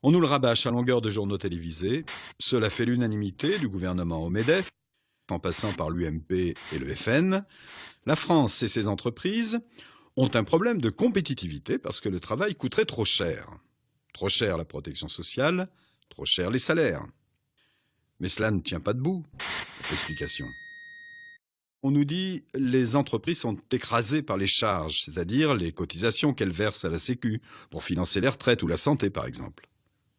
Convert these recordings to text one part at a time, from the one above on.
On nous le rabâche à longueur de journaux télévisés. Cela fait l'unanimité du gouvernement au MEDEF, en passant par l'UMP et le FN. La France et ses entreprises ont un problème de compétitivité parce que le travail coûterait trop cher. Trop cher la protection sociale, trop cher les salaires. Mais cela ne tient pas debout. Explication. On nous dit que les entreprises sont écrasées par les charges, c'est-à-dire les cotisations qu'elles versent à la Sécu pour financer les retraites ou la santé, par exemple.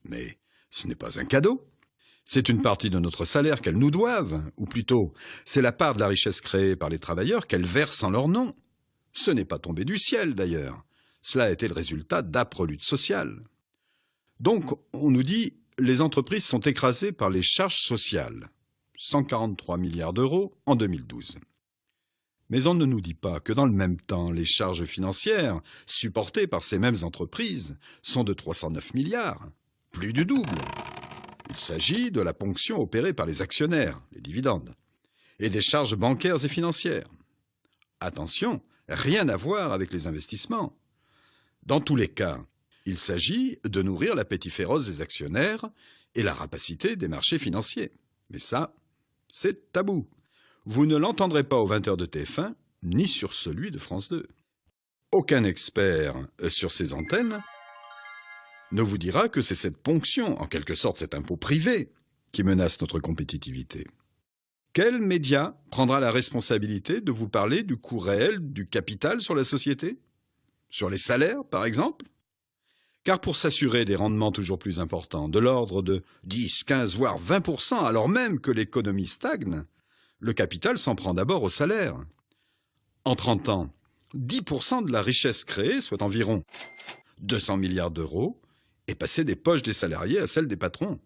Mais ce n'est pas un cadeau. C'est une partie de notre salaire qu'elles nous doivent, ou plutôt, c'est la part de la richesse créée par les travailleurs qu'elles versent en leur nom. Ce n'est pas tombé du ciel, d'ailleurs. Cela a été le résultat d'âpres luttes sociales. Donc, on nous dit les entreprises sont écrasées par les charges sociales. 143 milliards d'euros en 2012. Mais on ne nous dit pas que dans le même temps, les charges financières supportées par ces mêmes entreprises sont de 309 milliards, plus du double. Il s'agit de la ponction opérée par les actionnaires, les dividendes, et des charges bancaires et financières. Attention, rien à voir avec les investissements. Dans tous les cas, il s'agit de nourrir l'appétit féroce des actionnaires et la rapacité des marchés financiers. Mais ça, c'est tabou. Vous ne l'entendrez pas aux 20h de TF1, ni sur celui de France 2. Aucun expert sur ces antennes ne vous dira que c'est cette ponction, en quelque sorte cet impôt privé, qui menace notre compétitivité. Quel média prendra la responsabilité de vous parler du coût réel du capital sur la société? Sur les salaires, par exemple? Car pour s'assurer des rendements toujours plus importants, de l'ordre de 10, 15, voire 20%, alors même que l'économie stagne, le capital s'en prend d'abord au salaire. En 30 ans, 10% de la richesse créée, soit environ 200 milliards d'euros, est passée des poches des salariés à celles des patrons.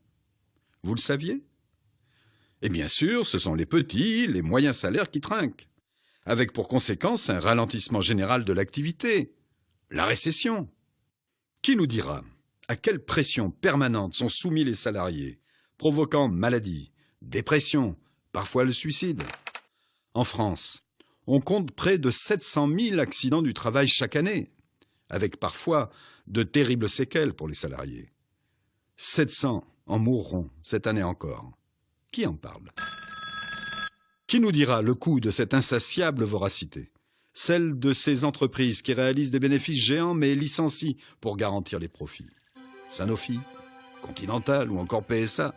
Vous le saviez? Et bien sûr, ce sont les petits, les moyens salaires qui trinquent, avec pour conséquence un ralentissement général de l'activité, la récession. Qui nous dira à quelle pression permanente sont soumis les salariés, provoquant maladies, dépression, parfois le suicide? En France, on compte près de 700 000 accidents du travail chaque année, avec parfois de terribles séquelles pour les salariés. 700 en mourront cette année encore. Qui en parle? Qui nous dira le coût de cette insatiable voracité? Celle de ces entreprises qui réalisent des bénéfices géants mais licencient pour garantir les profits. Sanofi, Continental ou encore PSA.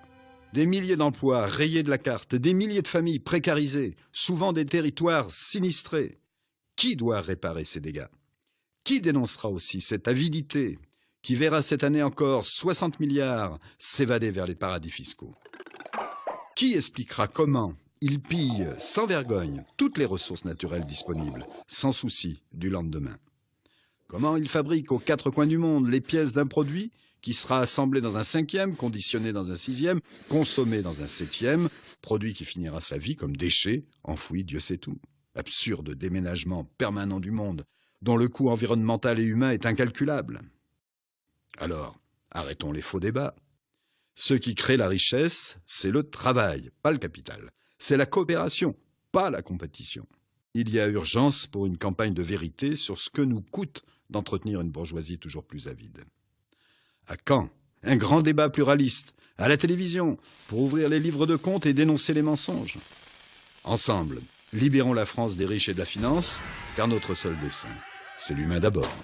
Des milliers d'emplois rayés de la carte, des milliers de familles précarisées, souvent des territoires sinistrés. Qui doit réparer ces dégâts? Qui dénoncera aussi cette avidité qui verra cette année encore 60 milliards s'évader vers les paradis fiscaux? Qui expliquera comment ils pillent sans vergogne toutes les ressources naturelles disponibles, sans souci du lendemain? Comment ils fabriquent aux 4 coins du monde les pièces d'un produit qui sera assemblé dans un 5e, conditionné dans un 6e, consommé dans un 7e, produit qui finira sa vie comme déchet, enfoui Dieu sait où. Absurde déménagement permanent du monde, dont le coût environnemental et humain est incalculable. Alors, arrêtons les faux débats. Ce qui crée la richesse, c'est le travail, pas le capital. C'est la coopération, pas la compétition. Il y a urgence pour une campagne de vérité sur ce que nous coûte d'entretenir une bourgeoisie toujours plus avide. À quand un grand débat pluraliste, à la télévision, pour ouvrir les livres de comptes et dénoncer les mensonges? Ensemble, libérons la France des riches et de la finance, car notre seul dessein, c'est l'humain d'abord.